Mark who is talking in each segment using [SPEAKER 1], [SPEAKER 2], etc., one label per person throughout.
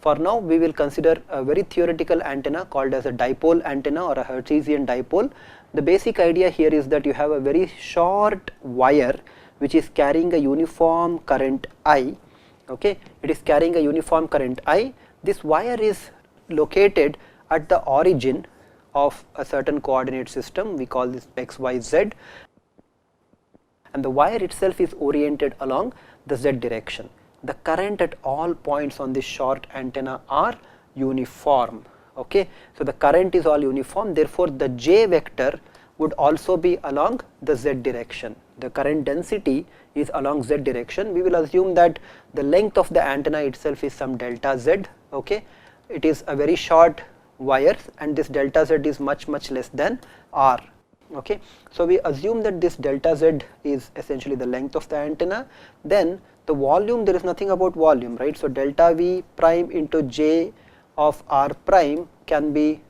[SPEAKER 1] For now we will consider a very theoretical antenna called as a dipole antenna or a Hertzian dipole. The basic idea here is that you have a very short wire which is carrying a uniform current I. Okay, it is carrying a uniform current I. This wire is located at the origin of a certain coordinate system, we call this x, y, z, and the wire itself is oriented along the z direction. The current at all points on this short antenna are uniform. Okay, so the current is all uniform, therefore the j vector would also be along the z direction. The current density is along z direction. We will assume that the length of the antenna itself is some delta z. Okay, it is a very short wire and this delta z is much less than r. Okay, so we assume that this delta z is essentially the length of the antenna. Then the volume, there is nothing about volume, right? So delta v prime into j of r prime can be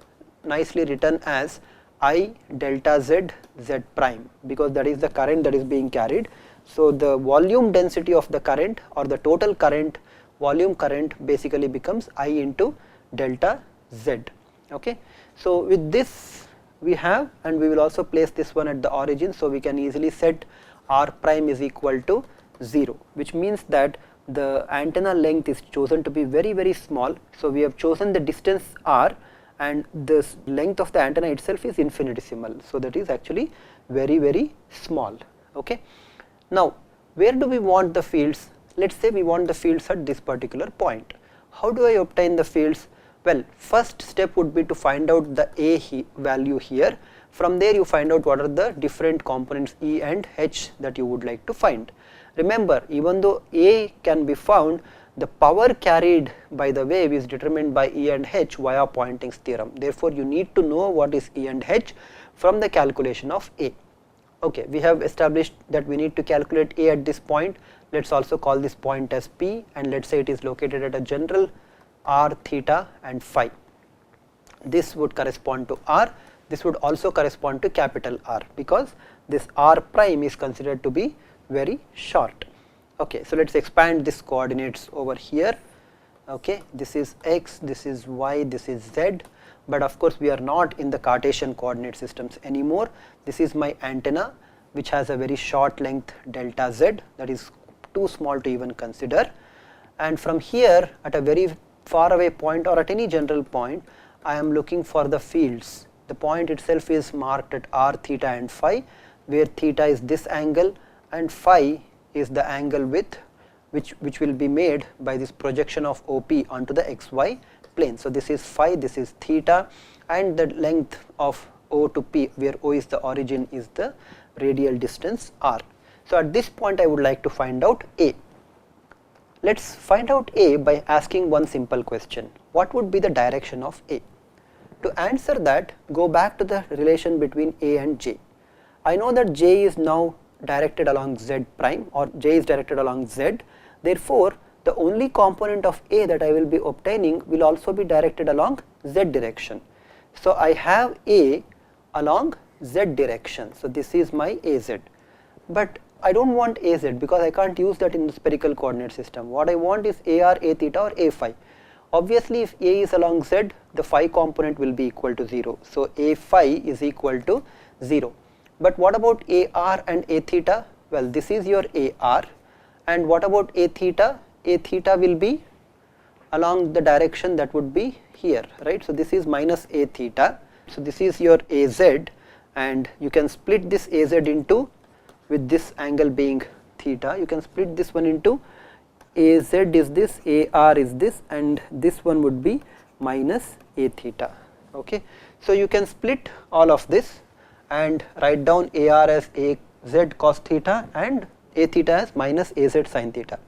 [SPEAKER 1] nicely written as I delta z z prime, because that is the current that is being carried. So the volume density of the current or the total current, volume current, basically becomes I into delta z. Okay, so with this we have, and we will also place this one at the origin, so we can easily set r prime is equal to 0, which means that the antenna length is chosen to be very small. So we have chosen the distance r and this length of the antenna itself is infinitesimal, so that is actually very small. Okay, now where do we want the fields? Let us say we want the fields at this particular point. How do I obtain the fields? Well, first step would be to find out the a value here. From there you find out what are the different components E and H that you would like to find. Remember, even though A can be found, the power carried by the wave is determined by E and H via Poynting's theorem. Therefore, you need to know what is E and H from the calculation of A. Okay, we have established that we need to calculate A at this point. Let us also call this point as P, and let us say it is located at a general r, theta and phi. This would correspond to r, this would also correspond to capital R, because this r prime is considered to be very short. Okay, so let us expand this coordinates over here. Okay, this is x, this is y, this is z, but of course we are not in the Cartesian coordinate systems anymore. This is my antenna which has a very short length delta z, that is too small to even consider, and from here at a very far away point or at any general point I am looking for the fields. The point itself is marked at r, theta and phi, where theta is this angle and phi is the angle with which will be made by this projection of OP onto the xy plane. So this is phi, this is theta, and the length of O to P, where O is the origin, is the radial distance r. So at this point I would like to find out A. Let us find out A by asking one simple question: what would be the direction of A? To answer that, go back to the relation between A and J. I know that J is now directed along Z prime, or J is directed along Z, therefore the only component of A that I will be obtaining will also be directed along Z direction. So I have A along Z direction, so this is my AZ, but I do not want AZ because I can't use that in the spherical coordinate system. What I want is AR, A theta or A phi. Obviously if A is along Z, the phi component will be equal to 0, so A phi is equal to 0. But what about AR and A theta? Well, this is your AR, and what about A theta? A theta will be along the direction that would be here, right? So this is minus A theta, so this is your AZ, and you can split this AZ into, with this angle being theta, you can split this one into AZ is this, AR is this, and this one would be minus A theta. Okay, so you can split all of this and write down AR as AZ cos theta and A theta as minus AZ sin theta.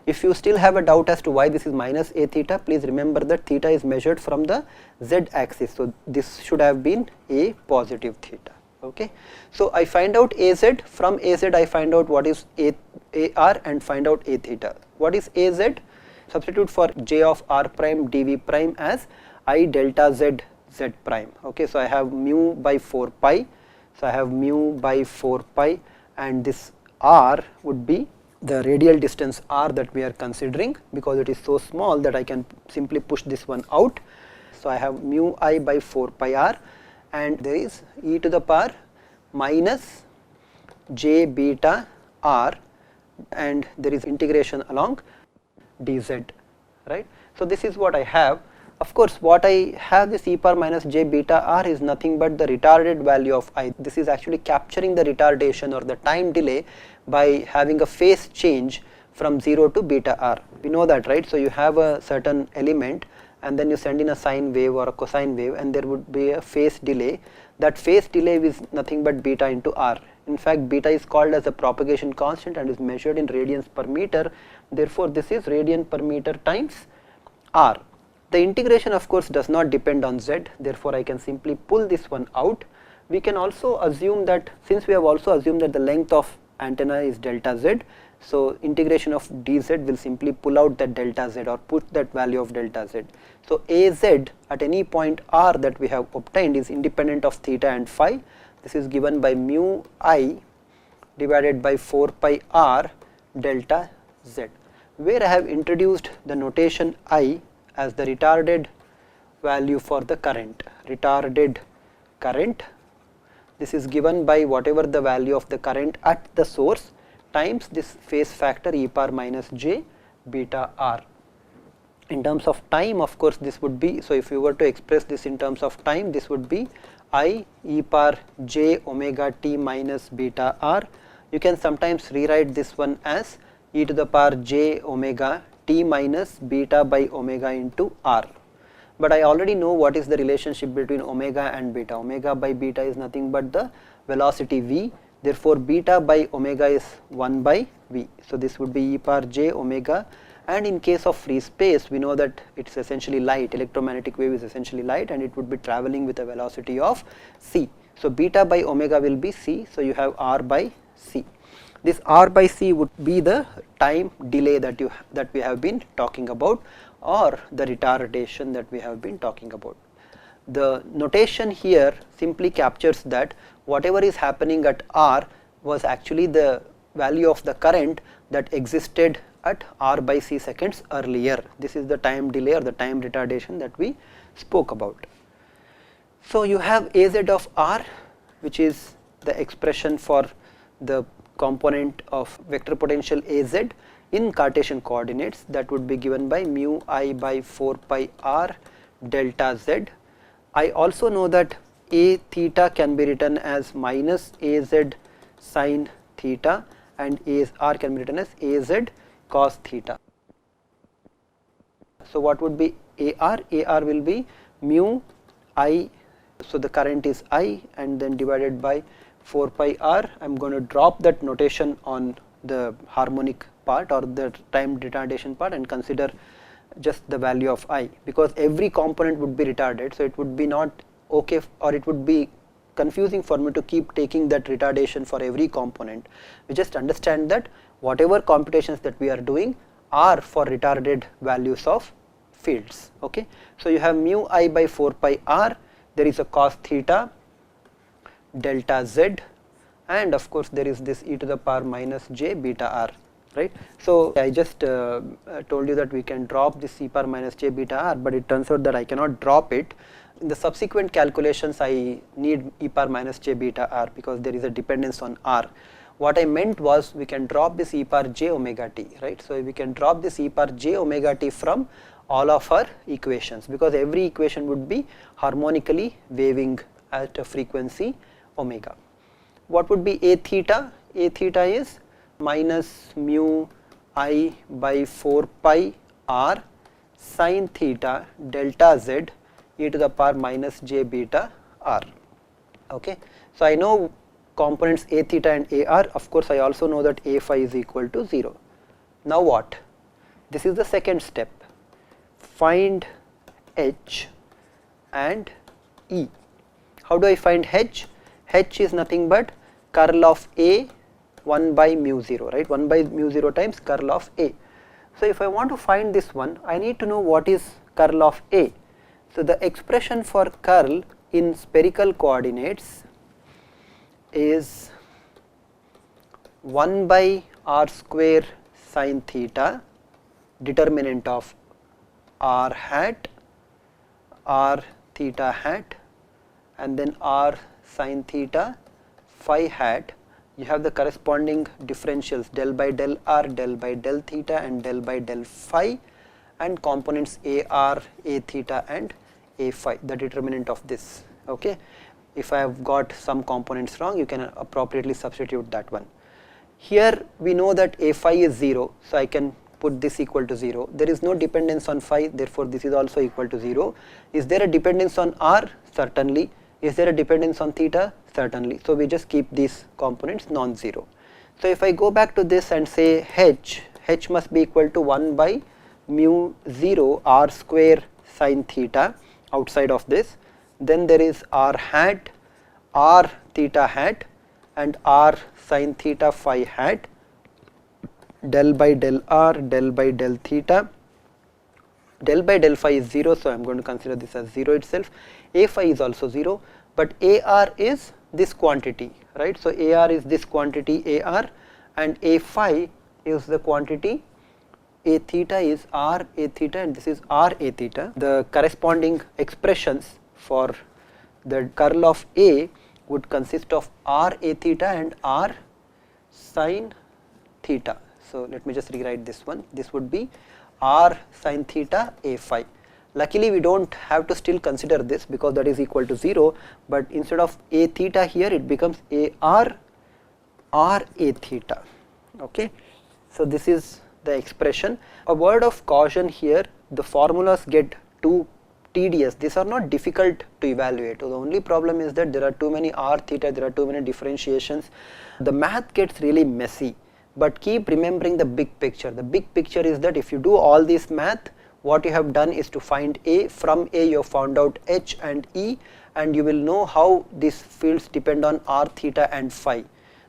[SPEAKER 1] If you still have a doubt as to why this is minus A theta, please remember that theta is measured from the Z axis, so this should have been A positive theta. Okay, so I find out AZ, from AZ I find out what is AR and find out A theta. What is AZ? Substitute for J of R prime dV prime as I delta Z Z prime. Okay, so I have mu by 4 pi, so I have mu by 4 pi, and this R would be the radial distance r that we are considering, because it is so small that I can simply push this one out. So I have mu I by 4 pi r, and there is e to the power minus j beta r, and there is integration along dz, right. So this is what I have. Of course, what I have this e power minus j beta r is nothing but the retarded value of I. This is actually capturing the retardation or the time delay by having a phase change from 0 to beta r. We know that, right. So you have a certain element and then you send in a sine wave or a cosine wave, and there would be a phase delay. That phase delay is nothing but beta into r. In fact, beta is called as a propagation constant and is measured in radians per meter. Therefore, this is radian per meter times r. The integration of course does not depend on z, therefore I can simply pull this one out. We can also assume that, since we have also assumed that the length of antenna is delta z, so integration of dz will simply pull out that delta z or put that value of delta z. So az at any point r that we have obtained is independent of theta and phi. This is given by mu I divided by 4 pi r delta z, where I have introduced the notation I as the retarded value for the current. Retarded current, this is given by whatever the value of the current at the source times this phase factor e power minus j beta r. In terms of time, of course this would be, so if you were to express this in terms of time, this would be I e power j omega t minus beta r. You can sometimes rewrite this one as e to the power j omega t minus beta by omega into r. But I already know what is the relationship between omega and beta. Omega by beta is nothing but the velocity v, therefore beta by omega is 1 by v. So this would be e power j omega, and in case of free space we know that it is essentially light, electromagnetic wave is essentially light, and it would be travelling with a velocity of c. So beta by omega will be c, so you have r by c. This r by c would be the time delay that we have been talking about, or the retardation that we have been talking about. The notation here simply captures that whatever is happening at r was actually the value of the current that existed at r by c seconds earlier. This is the time delay or the time retardation that we spoke about. So you have az of r, which is the expression for the component of vector potential az in Cartesian coordinates, that would be given by mu I by 4 pi r delta z. I also know that a theta can be written as minus az sine theta, and r can be written as az cos theta. So what would be ar? Ar will be mu I, so the current is I, and then divided by 4 pi r. I am going to drop that notation on the harmonic part or the time retardation part and consider just the value of I, because every component would be retarded. So it would be not okay, or it would be confusing for me to keep taking that retardation for every component. We just understand that whatever computations that we are doing are for retarded values of fields. Okay. So you have mu I by 4 pi r, there is a cos theta delta z, and of course there is this e to the power minus j beta r, right. So I just told you that we can drop this e power minus j beta r, but it turns out that I cannot drop it. In the subsequent calculations I need e power minus j beta r because there is a dependence on r. What I meant was we can drop this e power j omega t, right. So we can drop this e power j omega t from all of our equations, because every equation would be harmonically waving at a frequency omega. What would be a theta? A theta is minus mu I by 4 pi r sine theta delta z e to the power minus j beta r. Okay. So I know components a theta and a r. Of course I also know that a phi is equal to 0. Now what? This is the second step. Find h and e. How do I find h? H is nothing but curl of a 1 by mu 0, right, 1 by mu 0 times curl of a. So if I want to find this one, I need to know what is curl of a. So the expression for curl in spherical coordinates is 1 by r square sin theta, determinant of r hat, r theta hat, and then r sin theta phi hat. You have the corresponding differentials del by del r, del by del theta, and del by del phi, and components a r, a theta, and a phi, the determinant of this. Okay. If I have got some components wrong, you can appropriately substitute that one. Here we know that a phi is 0, so I can put this equal to 0. There is no dependence on phi, therefore this is also equal to 0. Is there a dependence on r? Certainly. Is there a dependence on theta? Certainly. So we just keep these components non-zero. So if I go back to this and say h must be equal to 1 by mu 0 r square sin theta outside of this, then there is r hat, r theta hat, and r sin theta phi hat, del by del r, del by del theta, del by del phi is 0, so I am going to consider this as 0 itself. A phi is also 0, but AR is this quantity, right? So AR is this quantity AR, and A phi is the quantity A theta is R A theta, and this is R A theta. The corresponding expressions for the curl of A would consist of R A theta and R sin theta. So let me just rewrite this one. This would be R sin theta A phi. Luckily we don't have to still consider this because that is equal to 0, but instead of A theta here it becomes A R R A theta. Okay. So this is the expression. A word of caution here, the formulas get too tedious. These are not difficult to evaluate. The only problem is that there are too many R theta, there are too many differentiations. The math gets really messy, but keep remembering the big picture. The big picture is that if you do all this math, what you have done is to find A. From A you have found out H and E, and you will know how these fields depend on R theta and phi.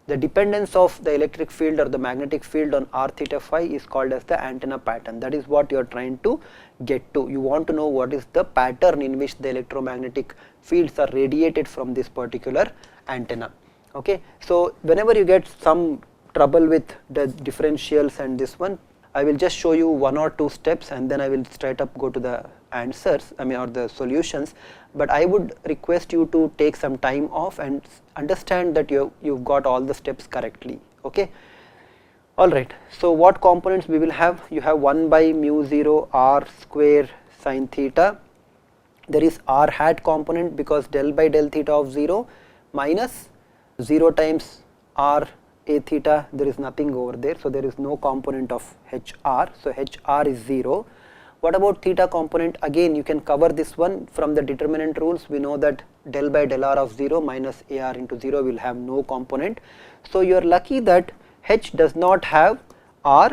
[SPEAKER 1] The dependence of the electric field or the magnetic field on R theta phi is called as the antenna pattern. That is what you are trying to get to. You want to know what is the pattern in which the electromagnetic fields are radiated from this particular antenna. Okay. So whenever you get some trouble with the differentials and this one, I will just show you 1 or 2 steps and then I will straight up go to the answers, or the solutions, but I would request you to take some time off and understand that you've got all the steps correctly. Okay. Alright, so what components we will have? You have 1 by mu 0 r square sin theta. There is r hat component because del by del theta of 0 minus 0 times r A theta, there is nothing over there, so there is no component of HR, so HR is 0. What about theta component? Again you can cover this one from the determinant rules. We know that del by del r of 0 minus AR into 0 will have no component. So you are lucky that H does not have R,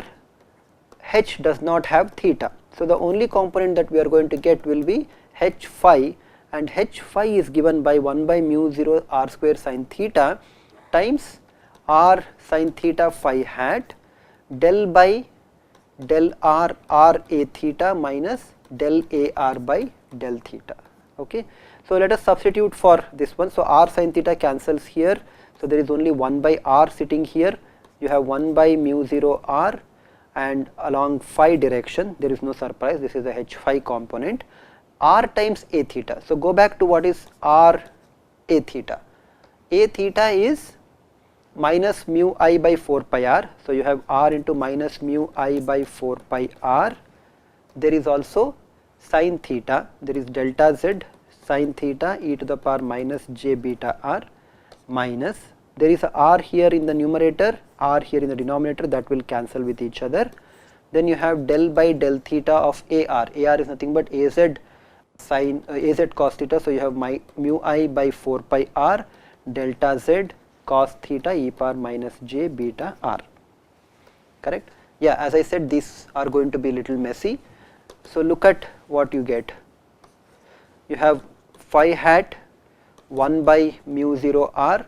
[SPEAKER 1] H does not have theta. So the only component that we are going to get will be H phi, and H phi is given by 1 by mu 0 r square sin theta times r sin theta phi hat del by del r r a theta minus del a r by del theta. Okay. So let us substitute for this one. So r sin theta cancels here, so there is only 1 by r sitting here. You have 1 by mu 0 r, and along phi direction there is no surprise, this is a H phi component, r times a theta. So go back to what is r a theta. A theta is minus mu I by 4 pi r. So you have r into minus mu I by 4 pi r. There is also sin theta, there is delta z sin theta e to the power minus j beta r, minus there is a r here in the numerator, r here in the denominator, that will cancel with each other. Then you have del by del theta of AR. AR is nothing but AZ sin AZ cos theta. So you have mu I by 4 pi r delta z cos theta e power minus j beta r. Correct? Yeah, as I said, these are going to be little messy. So look at what you get. You have phi hat 1 by mu 0 r.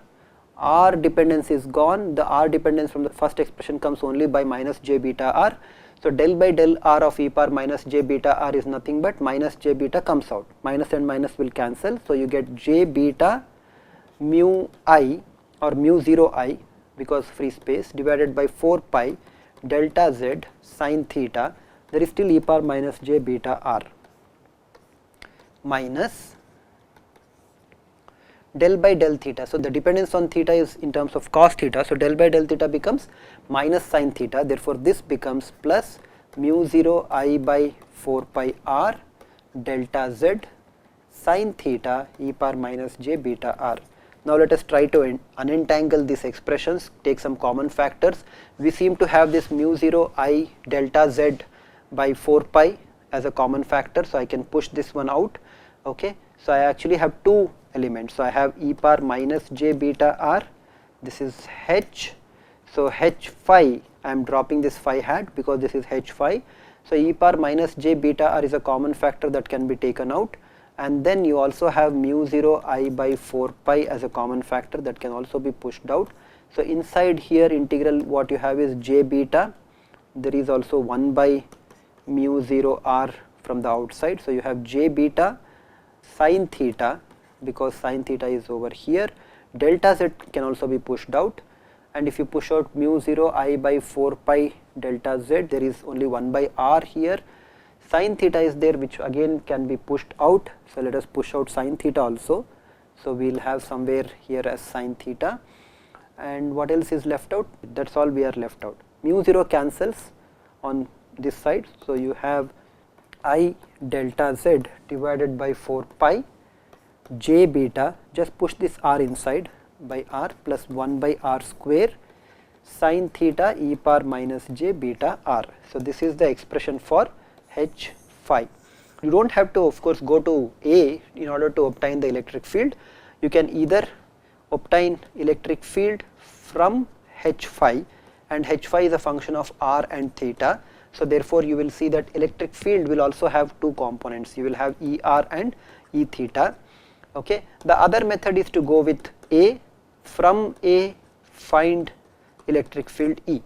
[SPEAKER 1] R dependence is gone. The R dependence from the first expression comes only by minus j beta r. So del by del r of e power minus j beta r is nothing but minus j beta comes out. Minus and minus will cancel. So you get j beta mu I or mu 0 I because free space, divided by 4 pi delta z sine theta, there is still e power minus j beta r, minus del by del theta. So, the dependence on theta is in terms of cos theta. So, del by del theta becomes minus sin theta, therefore, this becomes plus mu 0 I by 4 pi r delta z sin theta e power minus j beta r. Now, let us try to unentangle these expressions, take some common factors. We seem to have this mu 0 I delta z by 4 pi as a common factor. So, I can push this one out. Okay. So, I actually have two elements. So, I have e power minus j beta r, this is h. So, h phi, I am dropping this phi hat because this is h phi. So, e power minus j beta r is a common factor that can be taken out, and then you also have mu 0 I by 4 pi as a common factor that can also be pushed out. So, inside here integral what you have is j beta, there is also 1 by mu 0 r from the outside. So, you have j beta sin theta, because sin theta is over here, delta z can also be pushed out, and if you push out mu 0 I by 4 pi delta z, there is only 1 by r here. Sin theta is there, which again can be pushed out. So, let us push out sin theta also. So, we will have somewhere here as sin theta, and what else is left out? That is all we are left out. Mu 0 cancels on this side. So, you have I delta z divided by 4 pi j beta, just push this r inside, by r plus 1 by r square sin theta e power minus j beta r. So, this is the expression for h phi. You do not have to of course go to A in order to obtain the electric field. You can either obtain electric field from h phi, and h phi is a function of r and theta. So, therefore, you will see that electric field will also have two components, you will have Er and E theta. Okay. The other method is to go with A, from A find electric field E.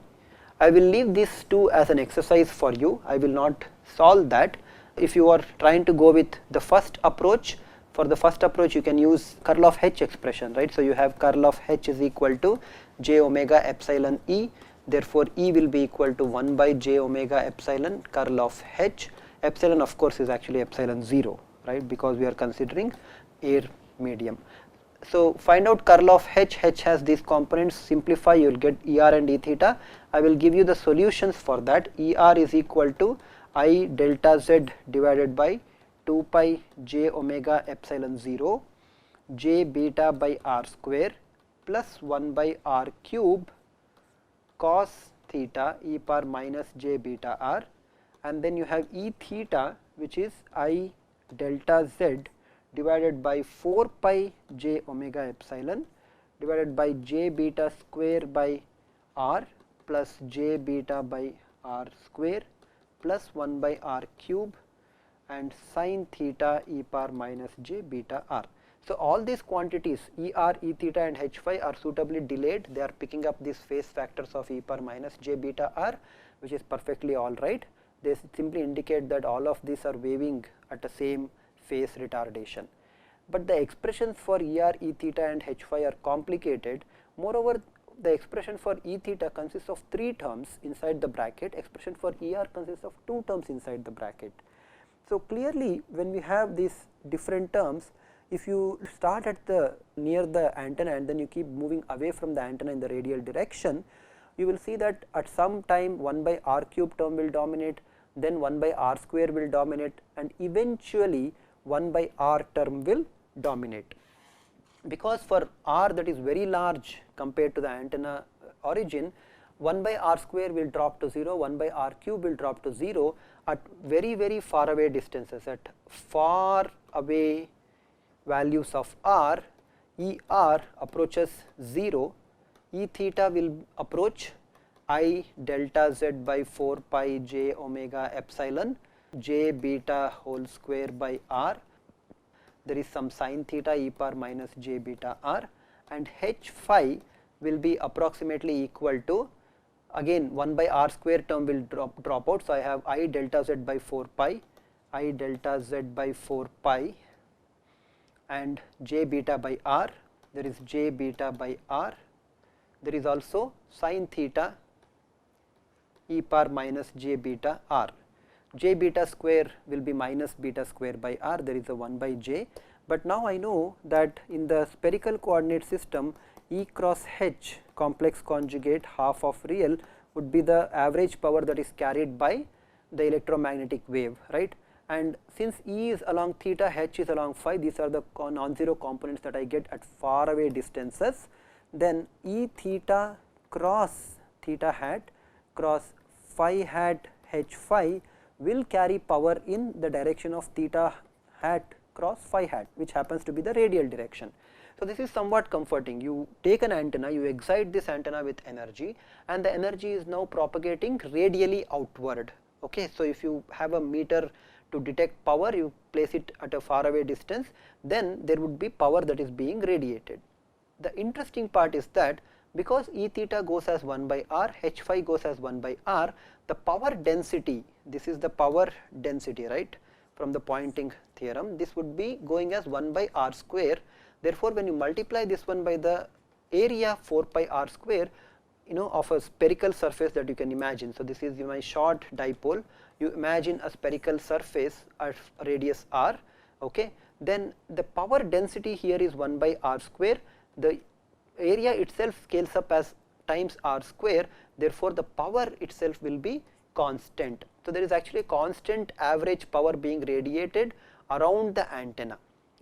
[SPEAKER 1] I will leave these two as an exercise for you, I will not solve that. If you are trying to go with the first approach, for the first approach you can use curl of h expression, right. So, you have curl of h is equal to j omega epsilon E, therefore, E will be equal to 1 by j omega epsilon curl of h. Epsilon of course is actually epsilon 0, right, because we are considering air medium. So, find out curl of h, h has these components, simplify, you will get Er and E theta. I will give you the solutions for that. Er is equal to I delta z divided by 2 pi j omega epsilon 0 j beta by r square plus 1 by r cube cos theta e power minus j beta r, and then you have E theta, which is I delta z divided by 4 pi j omega epsilon divided by j beta square by r plus j beta by r square plus 1 by r cube and sin theta e power minus j beta r. So, all these quantities Er, E theta and h phi are suitably delayed, they are picking up these phase factors of e power minus j beta r, which is perfectly alright. They simply indicate that all of these are waving at the same phase retardation. But the expressions for Er, E theta and h phi are complicated. Moreover, the expression for E theta consists of 3 terms inside the bracket, expression for Er consists of 2 terms inside the bracket. So, clearly when we have these different terms, if you start at the near the antenna and then you keep moving away from the antenna in the radial direction, you will see that at some time 1 by r cube term will dominate, then 1 by r square will dominate, and eventually 1 by r term will dominate. Because for r that is very large compared to the antenna origin, 1 by r square will drop to 0, 1 by r cube will drop to 0 at very far away distances. At far away values of r, Er approaches 0, E theta will approach I delta z by 4 pi j omega epsilon j beta whole square by r. There is some sin theta e power minus j beta r, and h phi will be approximately equal to, again 1 by r square term will drop out. So, I have I delta z by 4 pi, I delta z by 4 pi and j beta by r, there is j beta by r, there is also sin theta e power minus j beta r. J beta square will be minus beta square by r, there is a 1 by j. But now I know that in the spherical coordinate system, E cross H complex conjugate half of real would be the average power that is carried by the electromagnetic wave, right. And since E is along theta, H is along phi, these are the non-zero components that I get at far away distances, then E theta cross theta hat cross phi hat H phi will carry power in the direction of theta hat cross phi hat, which happens to be the radial direction. So, this is somewhat comforting. You take an antenna, you excite this antenna with energy, and the energy is now propagating radially outward. Okay. So, if you have a meter to detect power, you place it at a far away distance, then there would be power that is being radiated. The interesting part is that because E theta goes as 1 by r, H phi goes as 1 by r, the power density, this is the power density, right, from the Poynting theorem, this would be going as 1 by r square. Therefore, when you multiply this one by the area 4 pi r square, of a spherical surface that you can imagine. So, this is my short dipole, you imagine a spherical surface of radius r, okay. Then the power density here is 1 by r square, the area itself scales up as times r square, therefore, the power itself will be constant. So, there is actually a constant average power being radiated around the antenna,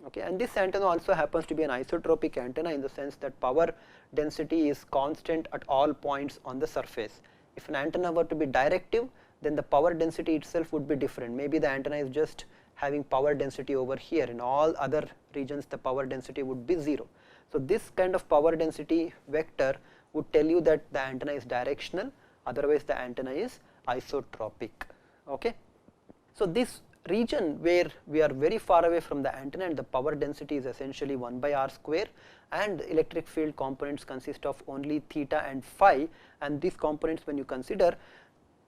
[SPEAKER 1] okay. And this antenna also happens to be an isotropic antenna in the sense that power density is constant at all points on the surface. If an antenna were to be directive, then the power density itself would be different. Maybe the antenna is just having power density over here, in all other regions the power density would be 0. So, this kind of power density vector would tell you that the antenna is directional, otherwise the antenna is isotropic, okay. So, this region where we are very far away from the antenna and the power density is essentially 1 by r square, and electric field components consist of only theta and phi, and these components when you consider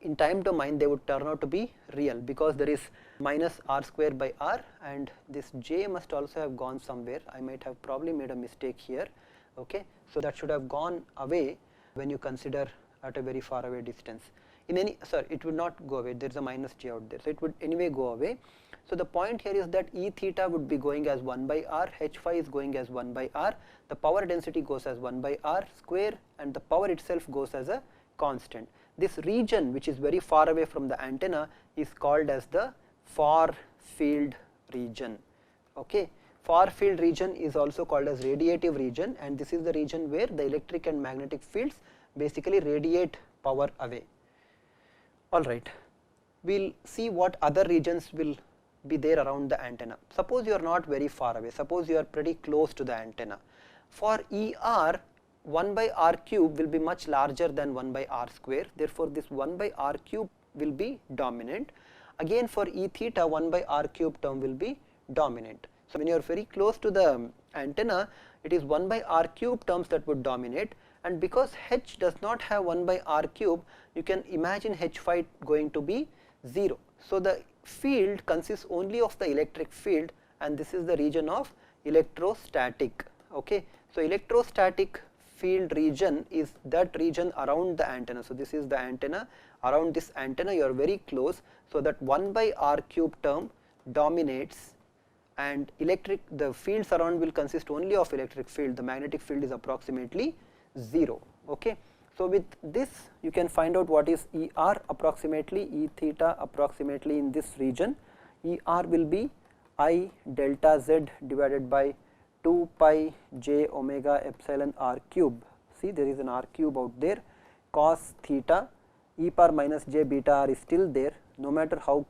[SPEAKER 1] in time domain they would turn out to be real, because there is minus r square by r, and this j must also have gone somewhere. I might have probably made a mistake here, okay. So, that should have gone away when you consider at a very far away distance. In any, sorry, it would not go away, there is a minus j out there, so it would anyway go away. So, the point here is that E theta would be going as 1 by r, H phi is going as 1 by r, the power density goes as 1 by r square, and the power itself goes as a constant. This region which is very far away from the antenna is called as the far field region, okay. Far field region is also called as radiative region, and this is the region where the electric and magnetic fields basically radiate power away. Alright, we will see what other regions will be there around the antenna. Suppose you are not very far away, suppose you are pretty close to the antenna. For ER, 1 by r cube will be much larger than 1 by r square, therefore, this 1 by r cube will be dominant. Again for E theta, 1 by r cube term will be dominant. So, when you are very close to the antenna, it is 1 by r cube terms that would dominate, and because H does not have 1 by r cube, you can imagine H phi going to be 0. So, the field consists only of the electric field, and this is the region of electrostatic, okay. So, electrostatic field region is that region around the antenna. So, this is the antenna, around this antenna you are very close, so that 1 by r cube term dominates, and the fields around will consist only of electric field, the magnetic field is approximately 0, okay. So, with this you can find out what is ER approximately, E theta approximately in this region. ER will be I delta z divided by 2 pi j omega epsilon r cube. See, there is an r cube out there, cos theta, e power minus j beta r is still there, no matter how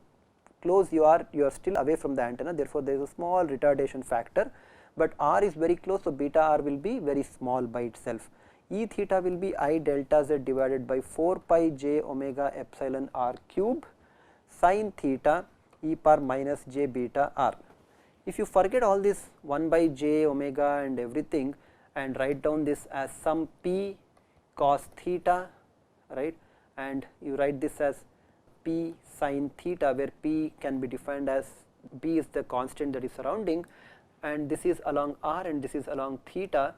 [SPEAKER 1] close you are still away from the antenna, therefore, there is a small retardation factor, but r is very close, so beta r will be very small by itself. E theta will be I delta z divided by 4 pi j omega epsilon r cube sin theta e power minus j beta r. If you forget all this 1 by j omega and everything and write down this as some p cos theta, right, and you write this as p sin theta, where p can be defined as p is the constant that is surrounding, and this is along r and this is along theta,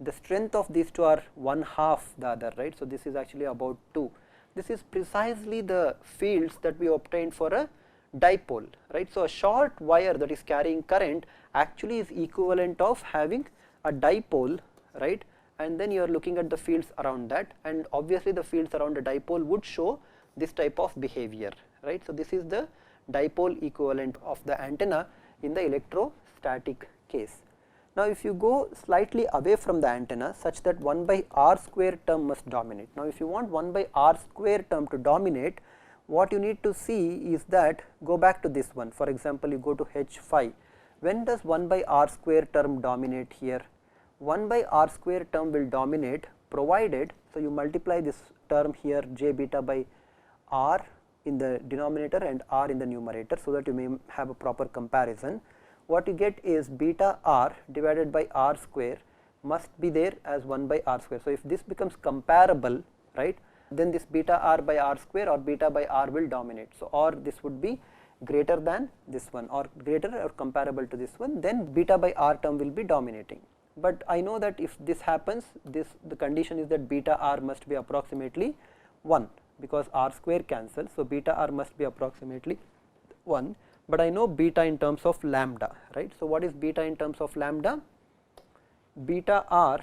[SPEAKER 1] the strength of these two are 1/2 the other, right. So, this is actually about 2. This is precisely the fields that we obtained for a dipole, right. So, a short wire that is carrying current actually is equivalent of having a dipole, right, and then you are looking at the fields around that, and obviously the fields around a dipole would show this type of behavior, right. So, this is the dipole equivalent of the antenna in the electrostatic case. Now, if you go slightly away from the antenna such that 1 by r square term must dominate. Now, if you want 1 by r square term to dominate, what you need to see is that go back to this one. For example, you go to h phi. When does 1 by r square term dominate here? 1 by r square term will dominate provided, so you multiply this term here j beta by r in the denominator and r in the numerator, so that you may have a proper comparison. What you get is beta r divided by r square must be there as 1 by r square. So, if this becomes comparable, right, then this beta r by r square or beta by r will dominate. So, or this would be greater than this one or greater or comparable to this one, then beta by r term will be dominating. But I know that if this happens, the condition is that beta r must be approximately 1, because r square cancels. So, beta r must be approximately 1, but I know beta in terms of lambda, right. So, what is beta in terms of lambda? Beta r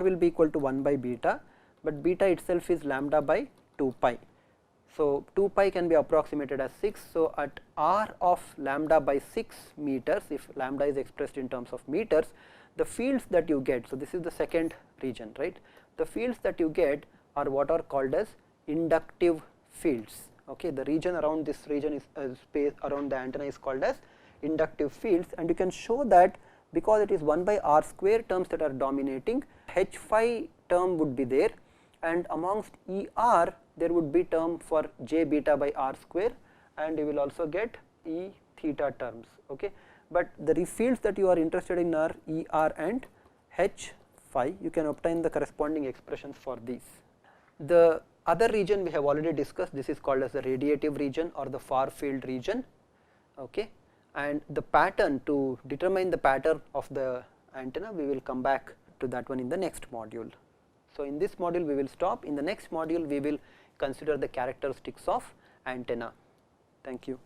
[SPEAKER 1] will be equal to 1 by beta, but beta itself is lambda by 2 pi. So, 2 pi can be approximated as 6. So, at r of lambda by 6 meters, if lambda is expressed in terms of meters, the fields that you get, so this is the second region, right. The fields that you get are what are called as inductive fields. Okay, the region around this region is space around the antenna is called as inductive fields, and you can show that because it is 1 by r square terms that are dominating, h phi term would be there, and amongst ER there would be term for j beta by r square, and you will also get E theta terms. Okay, but the fields that you are interested in are ER and h phi. You can obtain the corresponding expressions for these. The other region we have already discussed, this is called as the radiative region or the far field region. Okay, and the pattern, to determine the pattern of the antenna, we will come back to that one in the next module. So, in this module we will stop. In the next module we will consider the characteristics of antenna. Thank you.